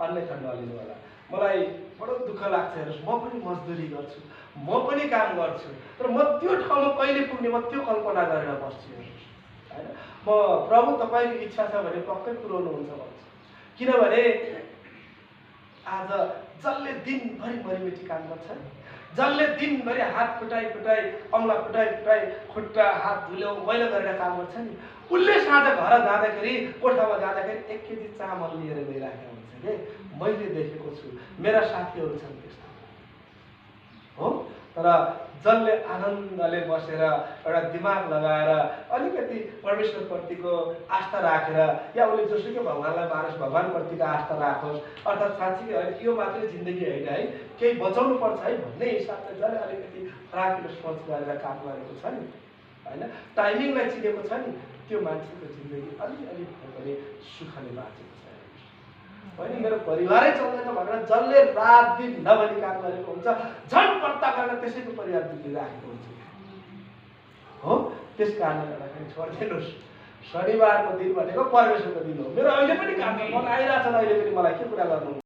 अन्य खण्ड लिनु होला। मलाई बडो दुःख लाग्छ, हेर्नुहोस्, म पनि मजदुरी गर्छु, म पनि काम गर्छु, तर म त्यो ठाउँमा कहिले पुग्ने म त्यो कल्पना गरेर बस्छु। हेर्नुहोस् होइन, म प्रभु तपाईँको इच्छा छ भने पक्कै पुर्याउनुहुन्छ भन्छु। किनभने आज जसले दिनभरि मरिमेटी काम गर्छ, जसले दिनभरि हात फुटाइ फुटाइ औँला फुटाइ फुटाइ खुट्टा हात धुल्याउ मैला गरेर काम गर्छ नि, उसले साँझ घर जाँदाखेरि कोठामा जाँदाखेरि 1 केजी चामल लिएर गइराखेको हुन्छ कि मैले देखेको छु, मेरा साथीहरू छन् त्यस्तो हो। तर जसले आनन्दले बसेर एउटा दिमाग लगाएर अलिकति परमेश्वरप्रतिको आस्था राखेर, या उसले जोसुकै भगवान्लाई मानोस्, भगवान्प्रतिको आस्था राखोस्, अर्थात् साँच्चीकै होइन यो मात्रै जिन्दगी होइन है, केही बचाउनु पर्छ है भन्ने हिसाबले जसले अलिकति फराकिलो सोच गरेर काम गरेको छ नि होइन, टाइमिङलाई चिनेको छ नि, त्यो मान्छेको जिन्दगी अलिअलि पनि सुखले बाँचेको छ होइन। मेरो परिवारै चल्दैन भनेर जसले रात दिन नभनी काम गरेको हुन्छ, झन् पत्ता गरेर त्यसैको परिवार बिग्रिराखेको हुन्छ हो। त्यस कारणले गर्दाखेरि छोडिदिनुहोस्, शनिबारको दिन भनेको परमेश्वरको दिन हो। मेरो अहिले पनि काम छ, मन आइरहेछ, अहिले पनि मलाई के कुरा गर्नु